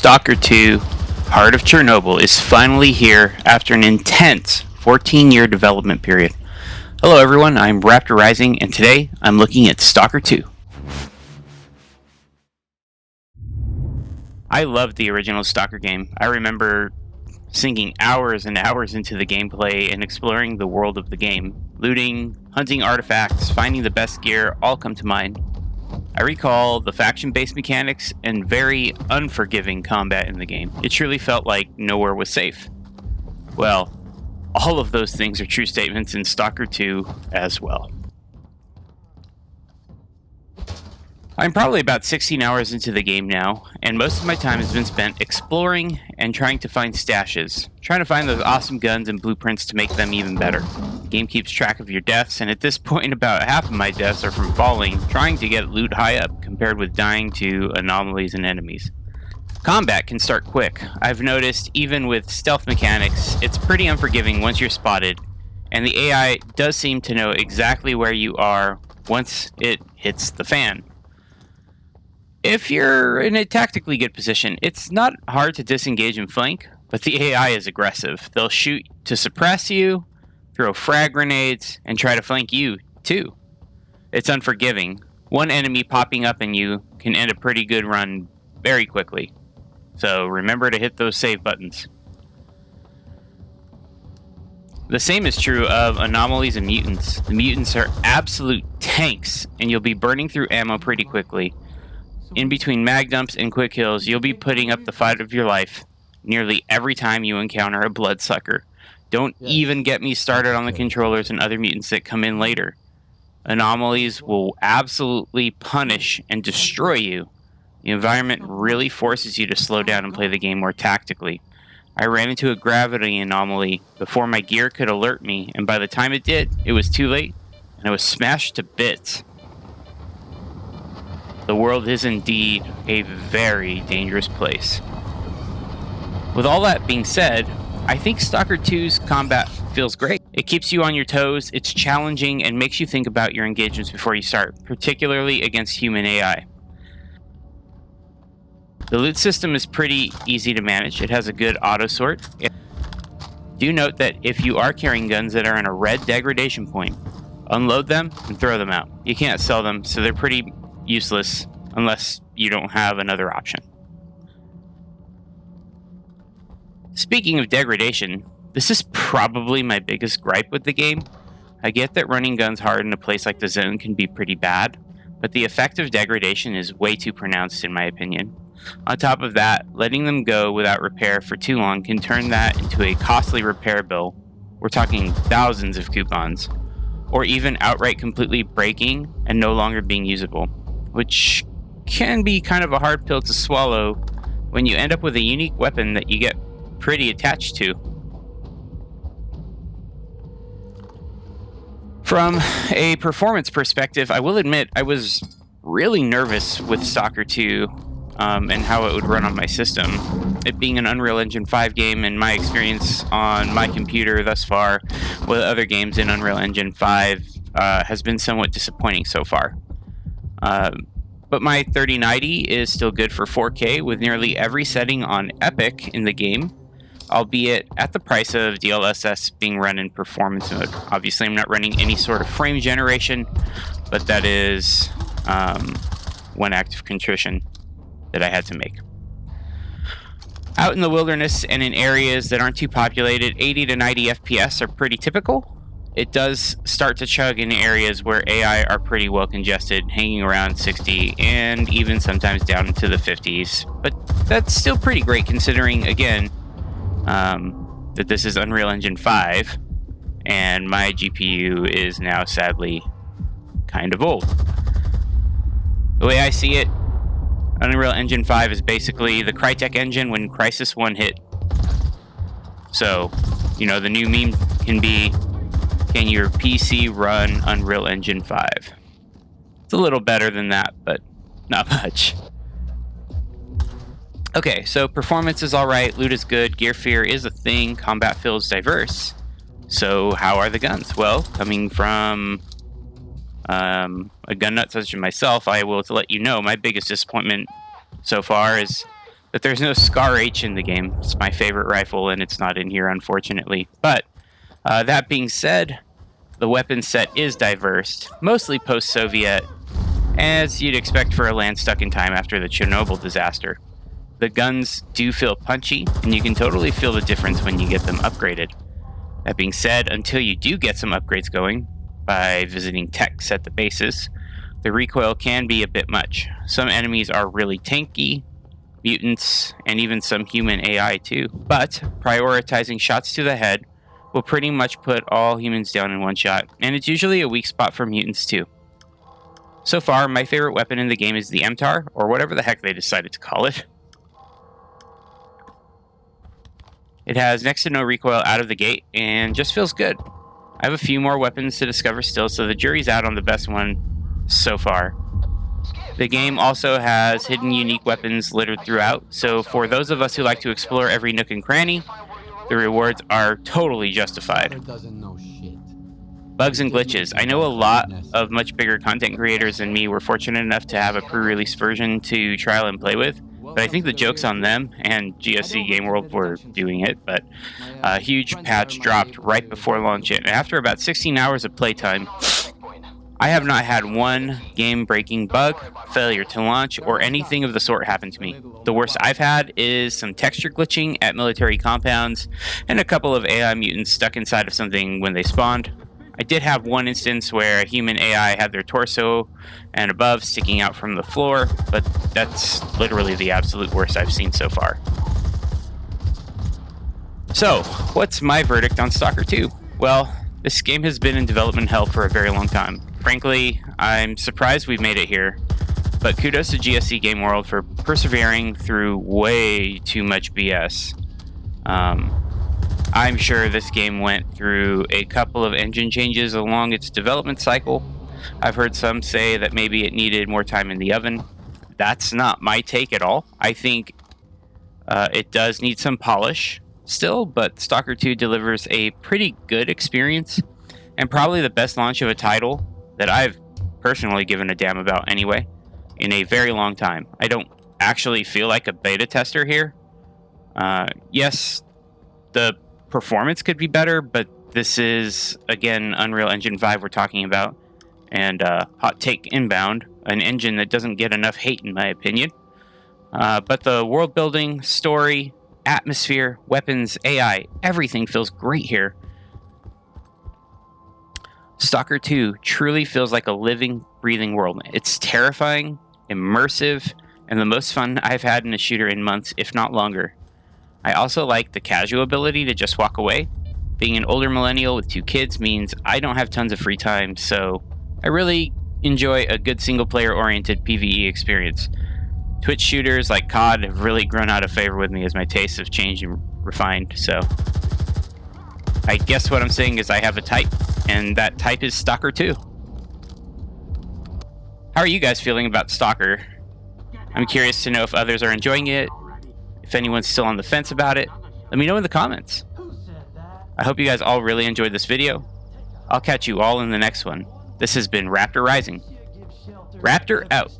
Stalker 2, Heart of Chernobyl is finally here after an intense 14-year development period. Hello everyone, I'm Raptor Rising, and today I'm looking at Stalker 2. I loved the original Stalker game. I remember sinking hours and hours into the gameplay and exploring the world of the game. Looting, hunting artifacts, finding the best gear all come to mind. I recall the faction-based mechanics and very unforgiving combat in the game. It truly felt like nowhere was safe. Well, all of those things are true statements in Stalker 2 as well. I'm probably about 16 hours into the game now, and most of my time has been spent exploring and trying to find stashes, trying to find those awesome guns and blueprints to make them even better. The game keeps track of your deaths, and at this point about half of my deaths are from falling, trying to get loot high up, compared with dying to anomalies and enemies. Combat can start quick. I've noticed even with stealth mechanics, it's pretty unforgiving once you're spotted, and the AI does seem to know exactly where you are once it hits the fan. If you're in a tactically good position, it's not hard to disengage and flank, but the AI is aggressive. They'll shoot to suppress you, throw frag grenades, and try to flank you, too. It's unforgiving. One enemy popping up in you can end a pretty good run very quickly. So remember to hit those save buttons. The same is true of anomalies and mutants. The mutants are absolute tanks, and you'll be burning through ammo pretty quickly. In between mag dumps and quick kills, you'll be putting up the fight of your life nearly every time you encounter a bloodsucker. Don't even get me started on the controllers and other mutants that come in later. Anomalies will absolutely punish and destroy you. The environment really forces you to slow down and play the game more tactically. I ran into a gravity anomaly before my gear could alert me, and by the time it did, it was too late, and I was smashed to bits. The world is indeed a very dangerous place. With all that being said, I think Stalker 2's combat feels great. It keeps you on your toes, it's challenging, and makes you think about your engagements before you start, particularly against human AI. The loot system is pretty easy to manage. It has a good auto sort. Do note that if you are carrying guns that are in a red degradation point, unload them and throw them out. You can't sell them, so they're pretty useless unless you don't have another option. Speaking of degradation, this is probably my biggest gripe with the game. I get that running guns hard in a place like the zone can be pretty bad, but the effect of degradation is way too pronounced in my opinion. On top of that, letting them go without repair for too long can turn that into a costly repair bill. We're talking thousands of coupons, or even outright completely breaking and no longer being usable, which can be kind of a hard pill to swallow when you end up with a unique weapon that you get pretty attached to. From a performance perspective, I will admit I was really nervous with Stalker 2 and how it would run on my system. It being an Unreal Engine 5 game, and my experience on my computer thus far with other games in Unreal Engine 5 has been somewhat disappointing so far. But my 3090 is still good for 4K with nearly every setting on Epic in the game, albeit at the price of DLSS being run in performance mode. Obviously, I'm not running any sort of frame generation, but that is one act of contrition that I had to make. Out in the wilderness and in areas that aren't too populated, 80 to 90 FPS are pretty typical. It does start to chug in areas where AI are pretty well congested, hanging around 60 and even sometimes down into the 50s. But that's still pretty great considering, again, that this is Unreal Engine 5 and my GPU is now sadly kind of old. The way I see it, Unreal Engine 5 is basically the Crytek engine when Crysis 1 hit. So, the new meme can be, can your PC run Unreal Engine 5? It's a little better than that, but not much. Okay, so performance is alright, loot is good, gear fear is a thing, combat feels diverse. So how are the guns? Well, coming from a gun nut such as myself, I will let you know my biggest disappointment so far is But there's no Scar H in the game. It's my favorite rifle, and it's not in here, unfortunately. But that being said, the weapon set is diverse, mostly post-Soviet, as you'd expect for a land stuck in time after the Chernobyl disaster. The guns do feel punchy, and you can totally feel the difference when you get them upgraded. That being said, until you do get some upgrades going, by visiting techs at the bases, the recoil can be a bit much. Some enemies are really tanky, mutants, and even some human AI too. But prioritizing shots to the head will pretty much put all humans down in one shot, and it's usually a weak spot for mutants too. So far, my favorite weapon in the game is the MTAR, or whatever the heck they decided to call it. It has next to no recoil out of the gate, and just feels good. I have a few more weapons to discover still, so the jury's out on the best one so far. The game also has hidden unique weapons littered throughout, so for those of us who like to explore every nook and cranny, the rewards are totally justified. Bugs and glitches. I know a lot of much bigger content creators than me were fortunate enough to have a pre-release version to trial and play with, but I think the joke's on them and GSC Game World for doing it. But a huge patch dropped right before launch, and after about 16 hours of playtime, I have not had one game-breaking bug, failure to launch, or anything of the sort happen to me. The worst I've had is some texture glitching at military compounds, and a couple of AI mutants stuck inside of something when they spawned. I did have one instance where a human AI had their torso and above sticking out from the floor, but that's literally the absolute worst I've seen so far. So, what's my verdict on Stalker 2? Well, this game has been in development hell for a very long time. Frankly, I'm surprised we've made it here, but kudos to GSC Game World for persevering through way too much BS. I'm sure this game went through a couple of engine changes along its development cycle. I've heard some say that maybe it needed more time in the oven. That's not my take at all. I think it does need some polish still, but Stalker 2 delivers a pretty good experience, and probably the best launch of a title that I've personally given a damn about anyway, in a very long time. I don't actually feel like a beta tester here. Yes, the performance could be better, but this is, again, Unreal Engine 5 we're talking about, and hot take inbound, an engine that doesn't get enough hate in my opinion. But the world building, story, atmosphere, weapons, AI, everything feels great here. Stalker 2 truly feels like a living, breathing world. It's terrifying, immersive, and the most fun I've had in a shooter in months, if not longer. I also like the casual ability to just walk away. Being an older millennial with 2 kids means I don't have tons of free time, so I really enjoy a good single-player oriented PvE experience. Twitch shooters like COD have really grown out of favor with me as my tastes have changed and refined, so I guess what I'm saying is I have a type, and that type is Stalker 2. How are you guys feeling about Stalker? I'm curious to know if others are enjoying it, if anyone's still on the fence about it. Let me know in the comments. I hope you guys all really enjoyed this video. I'll catch you all in the next one. This has been Raptor Rising. Raptor out.